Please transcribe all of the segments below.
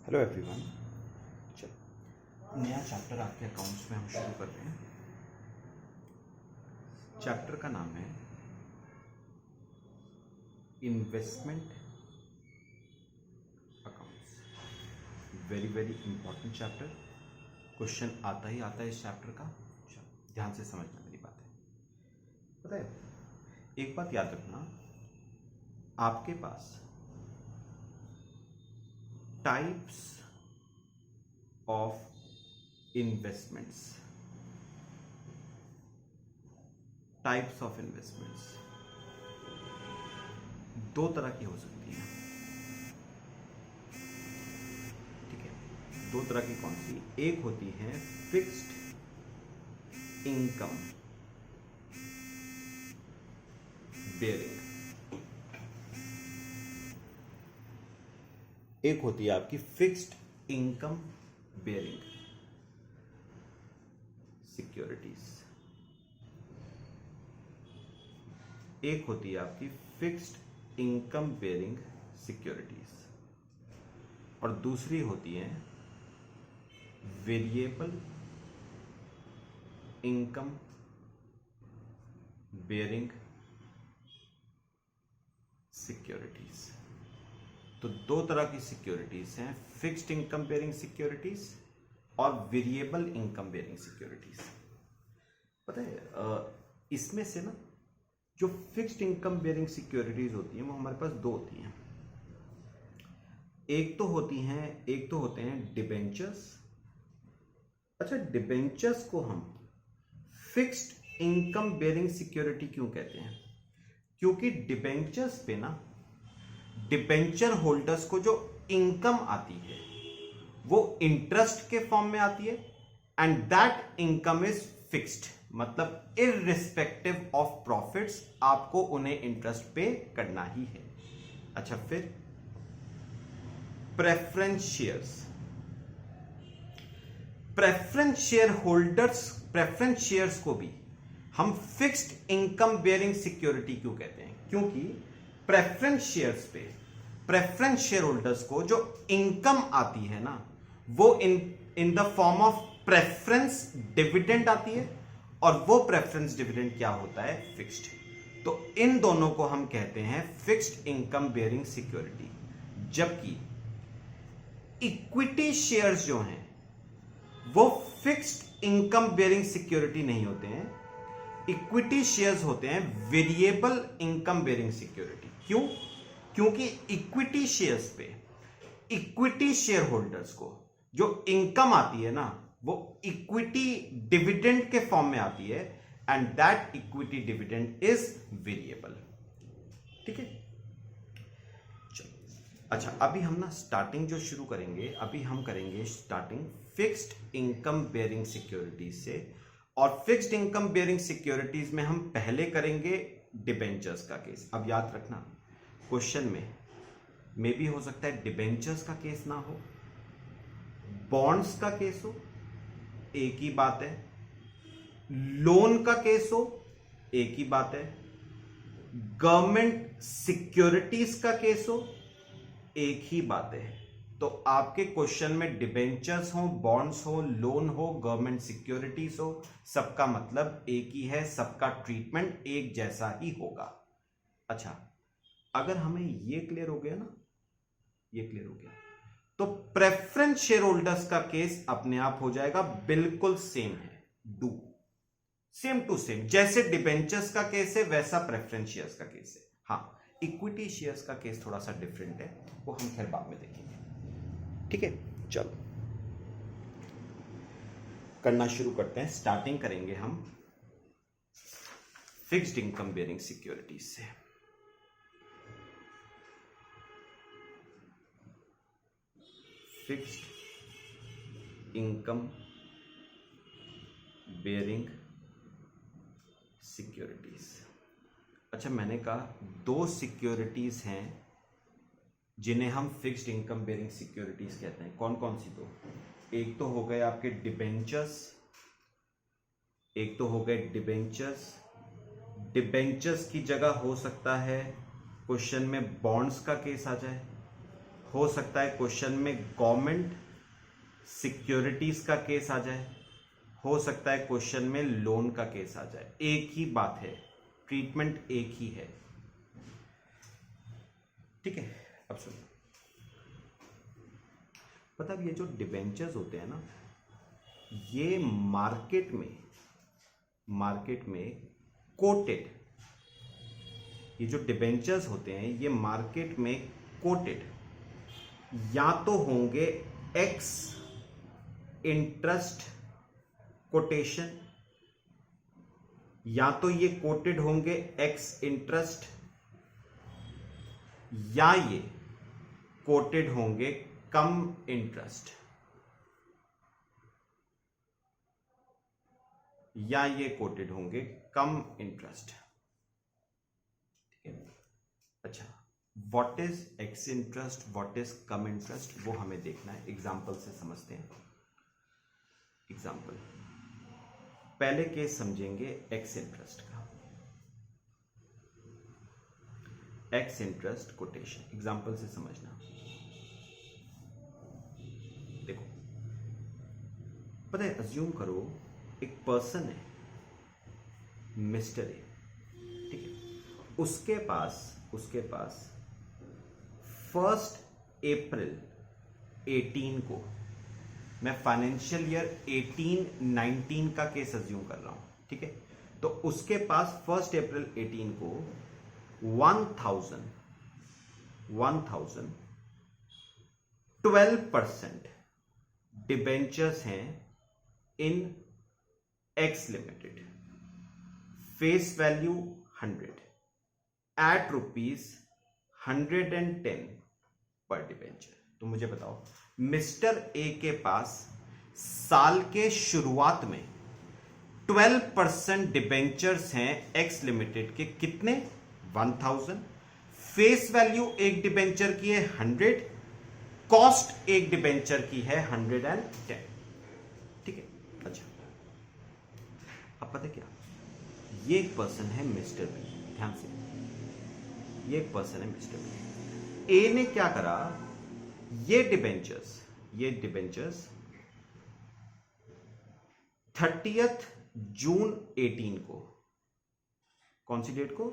Hello everyone. चलो नया chapter आपके अकाउंट्स में हम शुरू कर रहे हैं। चैप्टर का नाम है investment accounts. Very very important chapter. Question आता ही आता है इस चैप्टर का। ध्यान से समझना मेरी बात है। पता है, एक बात याद रखना, आपके पास टाइप्स ऑफ इन्वेस्टमेंट्स दो तरह की हो सकती है। ठीक है, दो तरह की कौन सी? एक होती है फिक्स्ड इनकम बेयरिंग, एक होती है आपकी फिक्स्ड इनकम बेयरिंग सिक्योरिटीज, एक होती है आपकी फिक्स्ड इनकम बेयरिंग सिक्योरिटीज, और दूसरी होती है वेरिएबल इनकम बेयरिंग सिक्योरिटीज। तो दो तरह की सिक्योरिटीज हैं, फिक्स्ड इनकम बेयरिंग सिक्योरिटीज और वेरिएबल इनकम बेयरिंग सिक्योरिटीज। पता है, इसमें से ना जो फिक्स्ड इनकम बेयरिंग सिक्योरिटीज होती हैं वो हमारे पास दो होती हैं। एक तो होते हैं डिबेंचर्स। अच्छा, डिबेंचर्स को हम फिक्स्ड इनकम बेयरिंग सिक्योरिटी क्यों कहते हैं? क्योंकि डिबेंचर्स पे ना डिबेंचर होल्डर्स को जो इनकम आती है वो इंटरेस्ट के फॉर्म में आती है, and that income is fixed. मतलब इररिस्पेक्टिव ऑफ प्रॉफिट्स आपको उन्हें इंटरेस्ट पे करना ही है। अच्छा, फिर प्रेफरेंस शेयर्स को भी हम फिक्स्ड इनकम बेयरिंग सिक्योरिटी क्यों कहते हैं? क्योंकि प्रेफरेंस शेयर होल्डर्स को जो इनकम आती है ना वो in the form of preference dividend आती है, और वो प्रेफरेंस डिविडेंड क्या होता है? फिक्स्ड। तो इन दोनों को हम कहते हैं फिक्स्ड इनकम बेयरिंग सिक्योरिटी। जबकि इक्विटी शेयर्स जो हैं वो फिक्स्ड इनकम बेयरिंग सिक्योरिटी नहीं होते हैं। इक्विटी शेयर्स होते हैं वेरिएबल इनकम बेयरिंग सिक्योरिटी। क्यों? क्योंकि इक्विटी शेयर्स पे इक्विटी शेयर होल्डर्स को जो इनकम आती है ना वो इक्विटी डिविडेंड के फॉर्म में आती है, and that equity dividend is variable. ठीक है, चलो। अच्छा, अभी हम ना स्टार्टिंग जो शुरू करेंगे, अभी हम करेंगे starting fixed income bearing securities से। और फिक्स्ड इनकम बेयरिंग सिक्योरिटीज में हम पहले करेंगे डिबेंचर्स का केस। अब याद रखना, क्वेश्चन में भी हो सकता है डिबेंचर्स का केस ना हो, बॉन्ड्स का केस हो, एक ही बात है। लोन का केस हो, एक ही बात है। गवर्नमेंट सिक्योरिटीज का केस हो, एक ही बात है। तो आपके क्वेश्चन में डिबेंचर्स हो, बॉन्ड्स हो, लोन हो, गवर्नमेंट सिक्योरिटीज हो, सबका मतलब एक ही है, सबका ट्रीटमेंट एक जैसा ही होगा। अच्छा, अगर हमें ये क्लियर हो गया ना, ये क्लियर हो गया, तो प्रेफरेंस शेयर होल्डर्स का केस अपने आप हो जाएगा बिल्कुल सेम है। डू सेम टू सेम, जैसे डिबेंचर्स का केस है वैसा प्रेफरेंस शेयर्स का केस है। हाँ, इक्विटी शेयर्स का केस थोड़ा सा डिफरेंट है, वो हम फिर बाद में देखेंगे। ठीक है, चलो करना शुरू करते हैं। स्टार्टिंग करेंगे हम फिक्स्ड इनकम बेयरिंग सिक्योरिटीज से। Fixed income bearing securities. अच्छा, मैंने कहा दो सिक्योरिटीज हैं जिन्हें हम फिक्स्ड इनकम बेयरिंग सिक्योरिटीज कहते हैं। कौन कौन सी दो? एक तो हो गए आपके डिबेंचर्स, डिबेंचर्स की जगह हो सकता है क्वेश्चन में बॉन्ड्स का केस आ जाए, हो सकता है क्वेश्चन में गवर्नमेंट सिक्योरिटीज का केस आ जाए, हो सकता है क्वेश्चन में लोन का केस आ जाए। एक ही बात है, ट्रीटमेंट एक ही है। ठीक है, अब सुनो, पता है ये जो डिबेंचर्स होते हैं ना, ये मार्केट में कोटेड, ये जो डिबेंचर्स होते हैं ये मार्केट में कोटेड या तो होंगे एक्स इंटरेस्ट कोटेशन, या तो ये कोटेड होंगे एक्स इंटरेस्ट, या ये कोटेड होंगे कम इंटरेस्ट, या ये कोटेड होंगे कम इंटरेस्ट। ठीक है, अच्छा, what is ex interest, what is come interest, वो हमें देखना है, एग्जाम्पल से समझते हैं। एग्जाम्पल, पहले केस समझेंगे एक्स इंटरेस्ट का। एक्स इंटरेस्ट कोटेशन, एग्जाम्पल से समझना। देखो, पता है, अज्यूम करो एक पर्सन है मिस्टर ए, ठीक है, उसके पास 1 अप्रैल 18 को, मैं फाइनेंशियल ईयर 18-19 का केस अज्यूम कर रहा हूं, ठीक है, तो उसके पास 1 अप्रैल 18 को 1000 12% डिबेंचर्स हैं in X limited, face value 100 at ₹110 पर डिबेंचर। तो मुझे बताओ, मिस्टर ए के पास साल के शुरुआत में 12% डिबेंचर्स हैं एक्स लिमिटेड के, कितने? 1000, फेस वैल्यू एक डिबेंचर की है 100, कॉस्ट एक डिबेंचर की है 110। ठीक है, अच्छा, अब पता क्या, ये एक पर्सन है मिस्टर बी, ध्यान से, ये एक पर्सन है मिस्टर बी। ए ने क्या करा, ये डिबेंचर्स 30 जून 18 को, कौन सी डेट को?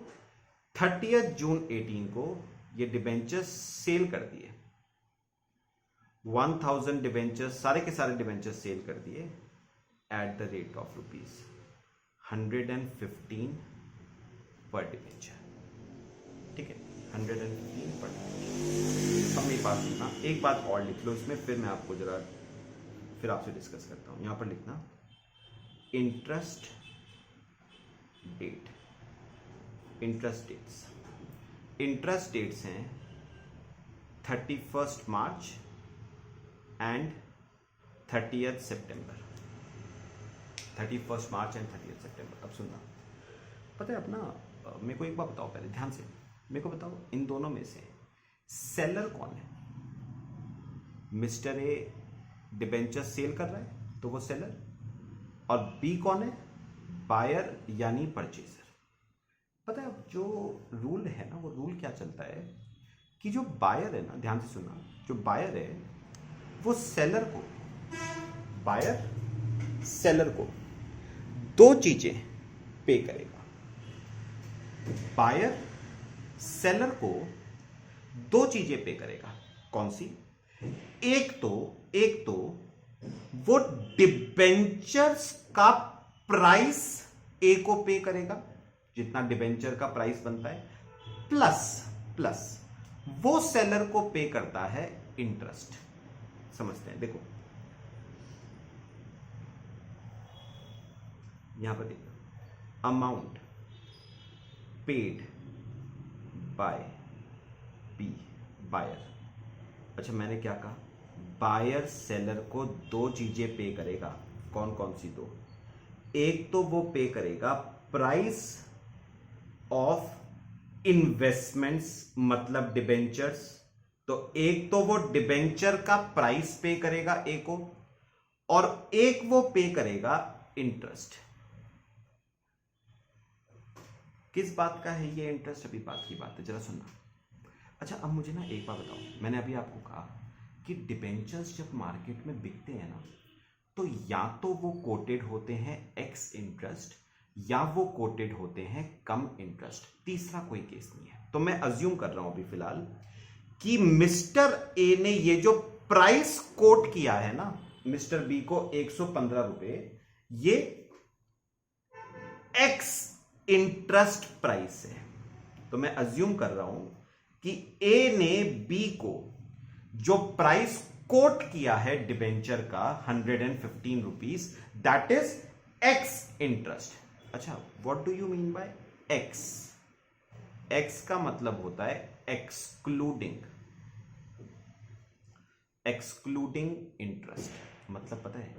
30 जून 18 को ये डिबेंचर्स सेल कर दिए। 1000 डिबेंचर्स, सारे के सारे डिबेंचर्स सेल कर दिए एट द रेट ऑफ ₹115 पर डिबेंचर। ठीक है, 115 पर डिबेंचर। अब मेरी बात सुनना, एक बात और लिख लो इसमें, फिर मैं आपको जरा फिर आपसे डिस्कस करता हूं। यहां पर लिखना इंटरेस्ट डेट, इंटरेस्ट डेट्स हैं 31 मार्च एंड 30 सितंबर। 31 मार्च एंड 30 सितंबर। अब सुनना, पता है अपना, मेरे को एक बात बताओ, पहले ध्यान से मेरे को बताओ, इन दोनों में से सेलर कौन है? मिस्टर ए डिबेंचर सेल कर रहा है तो वो सेलर, और बी कौन है? बायर यानी परचेजर। पता है अब जो रूल है ना, वो रूल क्या चलता है कि जो बायर है ना, ध्यान से सुनना, जो बायर है वो सेलर को दो चीजें पे करेगा। बायर सेलर को दो चीजें पे करेगा, कौन सी? एक तो वो डिबेंचर्स का प्राइस ए को पे करेगा, जितना डिबेंचर का प्राइस बनता है, प्लस वो सेलर को पे करता है इंटरेस्ट। समझते हैं, देखो यहां पर देखो, amount paid by B, buyer. अच्छा, मैंने क्या कहा? बायर सेलर को दो चीजें पे करेगा, कौन कौन सी दो? एक तो वो पे करेगा प्राइस ऑफ इन्वेस्टमेंट्स, मतलब डिबेंचर्स, तो एक तो वो डिबेंचर का प्राइस पे करेगा ए को, और एक वो पे करेगा इंटरेस्ट। किस बात का है ये इंटरेस्ट? अभी बात की बात है, जरा सुनना। अच्छा, अब मुझे ना एक बात बताओ, मैंने अभी आपको कहा कि डिबेंचर्स जब मार्केट में बिकते हैं ना, तो या तो वो कोटेड होते हैं एक्स इंटरेस्ट या वो कोटेड होते हैं कम इंटरेस्ट, तीसरा कोई केस नहीं है। तो मैं अज्यूम कर रहा हूं अभी फिलहाल कि मिस्टर ए ने ये जो प्राइस कोट किया है ना मिस्टर बी को 115 रुपए, ये एक्स इंटरेस्ट प्राइस है। तो मैं अज्यूम कर रहा हूं कि ए ने बी को जो प्राइस कोट किया है डिबेंचर का 115 rupees, that is ex interest. अच्छा, what do you mean by ex? Ex का मतलब होता है एक्सक्लूडिंग इंटरेस्ट। मतलब पता है,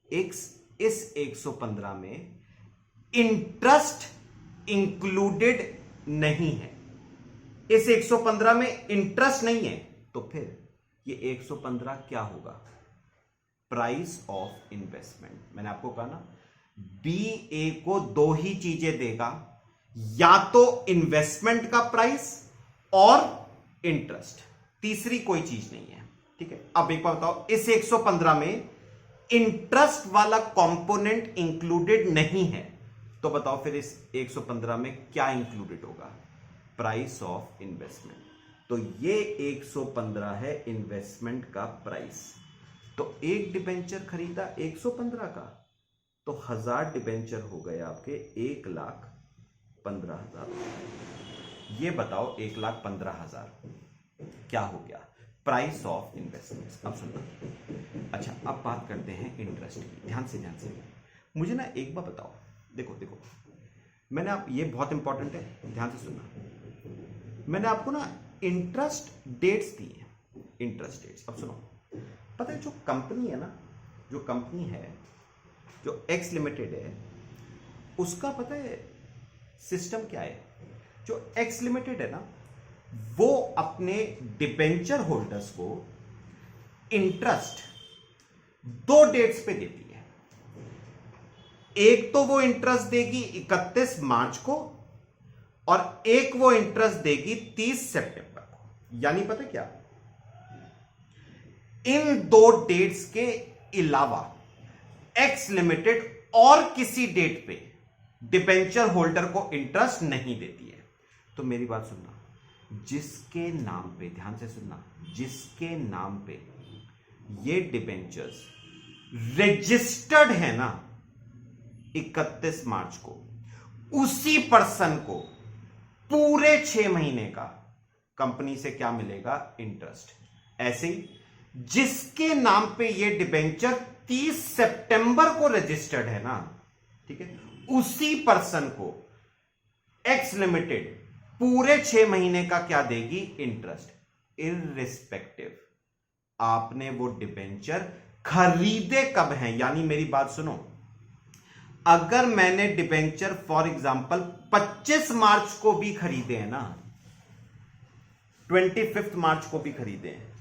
इस 115 में इंटरेस्ट इंक्लूडेड नहीं है। इस 115 में इंटरेस्ट नहीं है, तो फिर ये 115 क्या होगा? Price of investment. मैंने आपको कहा ना, बी ए को दो ही चीजें देगा, या तो इन्वेस्टमेंट का प्राइस और इंटरेस्ट, तीसरी कोई चीज नहीं है। ठीक है, अब एक बार बताओ, इस 115 में इंटरेस्ट वाला कंपोनेंट इंक्लूडेड नहीं है, तो बताओ फिर इस 115 में क्या इंक्लूडेड होगा? Price of investment. तो ये 115 है इन्वेस्टमेंट का प्राइस। तो एक डिबेंचर खरीदा 115 का, तो 1000 डिबेंचर हो गए आपके 1,15,000। ये बताओ 1,15,000 क्या हो गया? Price of investment. अब सुनना। अच्छा, अब बात करते हैं इंटरेस्ट की। ध्यान से मुझे ना एक बार बताओ, देखो मैंने आप, ये बहुत इंपॉर्टेंट है, ध्यान से सुनना। मैंने आपको ना इंटरेस्ट डेट्स दी है, इंटरेस्ट डेट्स। अब सुनो, पता है जो कंपनी है ना, जो कंपनी है, जो एक्स लिमिटेड है, उसका पता है सिस्टम क्या है? जो एक्स लिमिटेड है ना, वो अपने डिबेंचर होल्डर्स को इंटरेस्ट 2 डेट्स पे देती है। एक तो वो इंटरेस्ट देगी 31 मार्च को, और एक वो इंटरेस्ट देगी 30 सितंबर को। यानी पता क्या, इन 2 डेट्स के अलावा एक्स लिमिटेड और किसी डेट पे डिबेंचर होल्डर को इंटरेस्ट नहीं देती है। तो मेरी बात सुनना, जिसके नाम पे, ध्यान से सुनना, जिसके नाम पे ये डिबेंचर्स रजिस्टर्ड है ना 31 मार्च को, उसी पर्सन को पूरे 6 महीने का कंपनी से क्या मिलेगा? इंटरेस्ट। ऐसे ही जिसके नाम पे ये डिबेंचर 30 सितंबर को रजिस्टर्ड है ना, ठीक है, उसी पर्सन को एक्स लिमिटेड पूरे 6 महीने का क्या देगी? इंटरेस्ट, इररिस्पेक्टिव आपने वो डिबेंचर खरीदे कब है। यानी मेरी बात सुनो, अगर मैंने डिबेंचर फॉर एग्जांपल 25 मार्च को भी खरीदे हैं ना, 25 मार्च को भी खरीदे हैं,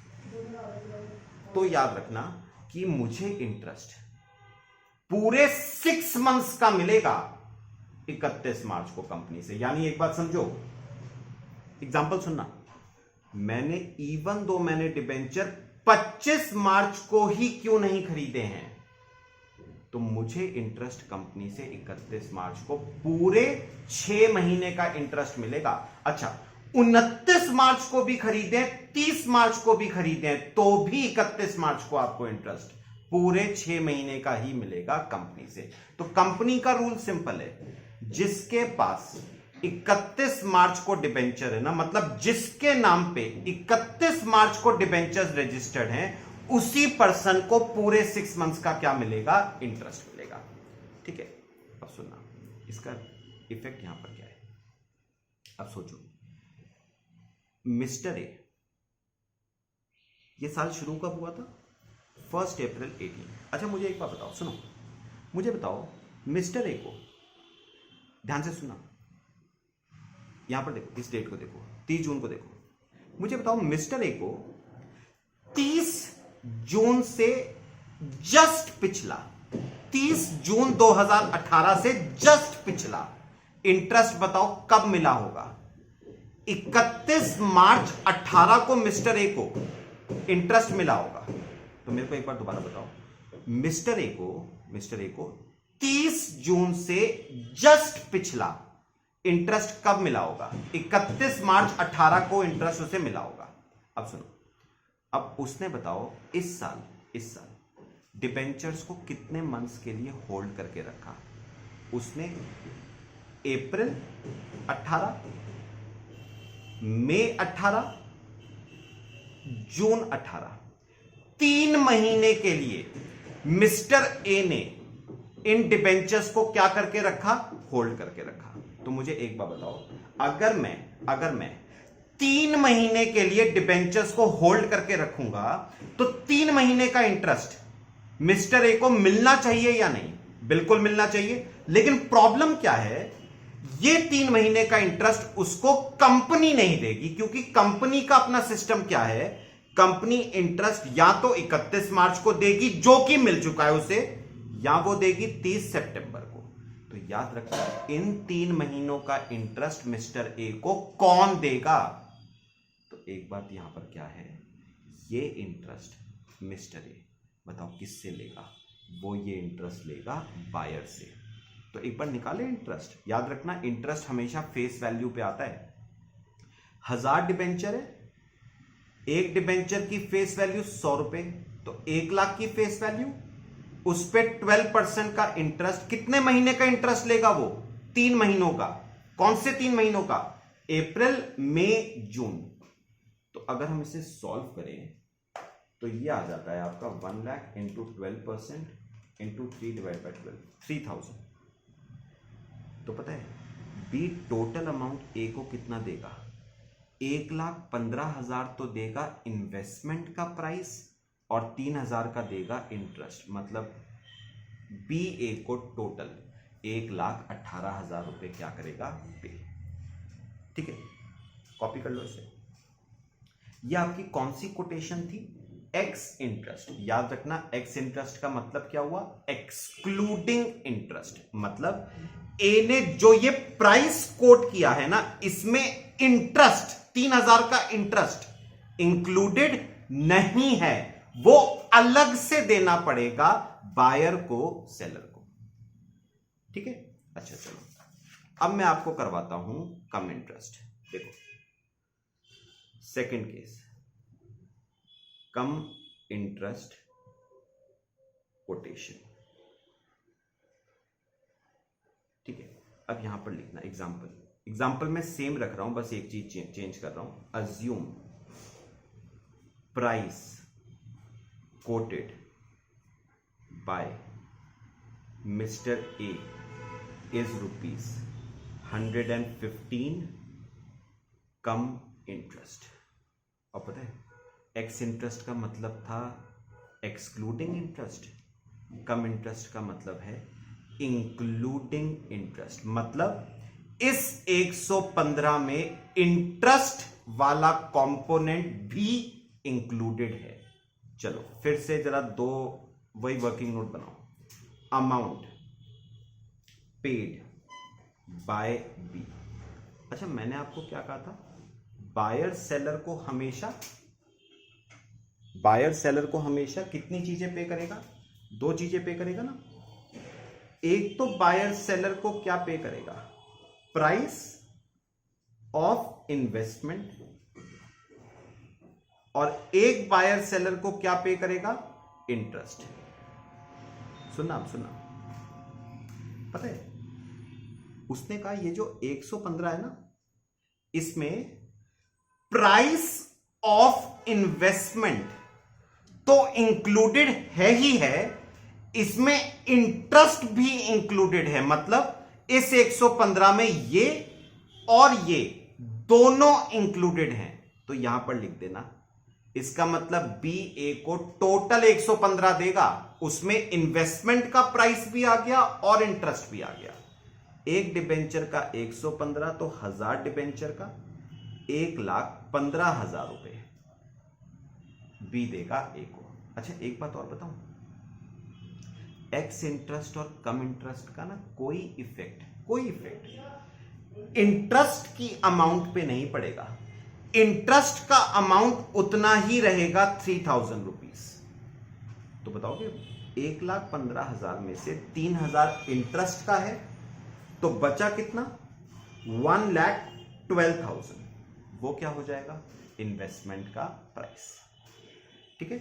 तो याद रखना कि मुझे इंटरेस्ट पूरे 6 मंथ्स का मिलेगा 31 मार्च को कंपनी से। यानी एक बात समझो, एग्जांपल सुनना, मैंने इवन दो मैंने डिबेंचर 25 मार्च को ही क्यों नहीं खरीदे हैं, तो मुझे इंटरेस्ट कंपनी से 31 मार्च को पूरे 6 महीने का इंटरेस्ट मिलेगा। अच्छा, 29 मार्च को भी खरीदें, 30 मार्च को भी खरीदें, तो भी 31 मार्च को आपको इंटरेस्ट पूरे 6 महीने का ही मिलेगा कंपनी से। तो कंपनी का रूल सिंपल है, जिसके पास 31 मार्च को डिबेंचर है ना, मतलब जिसके नाम पे 31 मार्च को डिबेंचर्स रजिस्टर्ड हैं, उसी पर्सन को पूरे 6 मंथ्स का क्या मिलेगा? इंटरेस्ट मिलेगा। ठीक है, अब सुनना, इसका इफेक्ट यहां पर क्या है। अब सोचो, मिस्टर ए, ये साल शुरू कब हुआ था? 1 अप्रैल 18। अच्छा, मुझे एक बात बताओ, सुनो, मुझे बताओ, मिस्टर ए को, ध्यान से सुना, यहां पर देखो, इस डेट को देखो, 30 जून को देखो, मुझे बताओ, मिस्टर ए को 30 जून से जस्ट पिछला, 30 जून 2018 से जस्ट पिछला इंटरेस्ट बताओ कब मिला होगा? 31 मार्च 18 को मिस्टर ए को इंटरेस्ट मिला होगा, तो मेरे को एक बार दोबारा बताओ, मिस्टर ए को 30 जून से जस्ट पिछला इंटरेस्ट कब मिला होगा? 31 मार्च 18 को इंटरेस्ट उसे मिला होगा। अब सुनो, अब उसने बताओ इस साल डिबेंचर्स को कितने मंथ्स के लिए होल्ड करके रखा? उसने अप्रैल 18, मई 18, जून 18, 3 महीने के लिए मिस्टर ए ने इन डिबेंचर्स को क्या करके रखा? होल्ड करके रखा। तो मुझे एक बात बताओ, अगर मैं 3 महीने के लिए डिबेंचर्स को होल्ड करके रखूंगा तो 3 महीने का इंटरेस्ट मिस्टर ए को मिलना चाहिए या नहीं? बिल्कुल मिलना चाहिए। लेकिन प्रॉब्लम क्या है, ये 3 महीने का इंटरेस्ट उसको कंपनी नहीं देगी, क्योंकि कंपनी का अपना सिस्टम क्या है, कंपनी इंटरेस्ट या तो 31 मार्च को देगी जो कि मिल चुका है उसे, या वो देगी 30 सितंबर को। तो याद रखना, इन 3 महीनों का इंटरेस्ट मिस्टर ए को कौन देगा? तो एक बात यहां पर क्या है, ये इंटरेस्ट मिस्टर ए बताओ किससे लेगा? वो ये इंटरेस्ट लेगा बायर से। तो एक बार निकाले इंटरेस्ट। याद रखना, इंटरेस्ट हमेशा फेस वैल्यू पे आता है। 1000 डिबेंचर है, एक डिबेंचर की फेस वैल्यू 100 रुपए, तो 1 लाख की फेस वैल्यू, उस पे 12% का इंटरेस्ट। कितने महीने का इंटरेस्ट लेगा वो? 3 महीनों का। कौन से 3 महीनों का? अप्रैल, मई, जून। तो अगर हम इसे सॉल्व करें तो ये आ जाता है आपका 1 lakh into 12% into 3 divide by 12, 3000। तो पता है बी टोटल अमाउंट ए को कितना देगा? 1,15,000 तो देगा इन्वेस्टमेंट का प्राइस और 3,000 का देगा इंटरेस्ट। मतलब बी ए को टोटल 1,18,000 रुपए क्या करेगा? पे। ठीक है, कॉपी कर लो इसे। ये आपकी कौन सी कोटेशन थी? X interest. याद रखना, एक्स इंटरेस्ट का मतलब क्या हुआ? Excluding interest. मतलब ए ने जो ये प्राइस कोट किया है ना, इसमें इंटरेस्ट 3,000 का इंटरेस्ट इंक्लूडेड नहीं है, वो अलग से देना पड़ेगा बायर को, सेलर को। ठीक है, अच्छा चलो, अब मैं आपको करवाता हूं कम इंटरेस्ट। देखो सेकंड केस, कम इंटरेस्ट कोटेशन। ठीक है, अब यहां पर लिखना एग्जाम्पल में सेम रख रहा हूं, बस एक चीज चेंज कर रहा हूं। Assume price quoted by mister A is ₹115 cum interest. और पता है एक्स इंटरेस्ट का मतलब था एक्सक्लूडिंग इंटरेस्ट, कम इंटरेस्ट का मतलब है इंक्लूडिंग इंटरेस्ट। मतलब इस 115 में इंटरेस्ट वाला कंपोनेंट भी इंक्लूडेड है। चलो फिर से जरा दो वही वर्किंग नोट बनाओ। Amount paid by B. अच्छा, मैंने आपको क्या कहा था? बायर सेलर को हमेशा कितनी चीजें पे करेगा? 2 चीजें पे करेगा ना। एक तो बायर सेलर को क्या पे करेगा? Price of investment. और एक बायर सेलर को क्या पे करेगा? इंटरेस्ट। सुनना पता है उसने कहा ये जो 115 है ना, इसमें प्राइस ऑफ इन्वेस्टमेंट तो इंक्लूडेड है ही है, इसमें इंटरेस्ट भी इंक्लूडेड है। मतलब इस 115 में ये और ये दोनों इंक्लूडेड हैं। तो यहां पर लिख देना, इसका मतलब बी ए को टोटल 115 देगा, उसमें इन्वेस्टमेंट का प्राइस भी आ गया और इंटरेस्ट भी आ गया। एक डिबेंचर का 115 तो 1000 डिबेंचर का 1,15,000 रुपए बी देगा ए को। अच्छा एक बात और बताऊं, एक्स इंटरेस्ट और कम इंटरेस्ट का ना कोई इफेक्ट इंटरेस्ट की अमाउंट पे नहीं पड़ेगा, इंटरेस्ट का अमाउंट उतना ही रहेगा 3000 रुपीज। तो बताओगे 1,15,000 में से 3,000 इंटरेस्ट का है, तो बचा कितना? 1,12,000। वो क्या हो जाएगा? इन्वेस्टमेंट का प्राइस। ठीक है,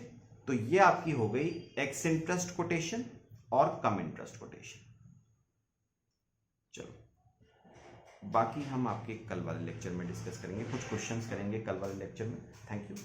तो ये आपकी हो गई एक्स इंटरेस्ट कोटेशन और कम इंटरेस्ट कोटेशन। चलो बाकी हम आपके कल वाले लेक्चर में डिस्कस करेंगे, कुछ क्वेश्चंस करेंगे कल वाले लेक्चर में। Thank you.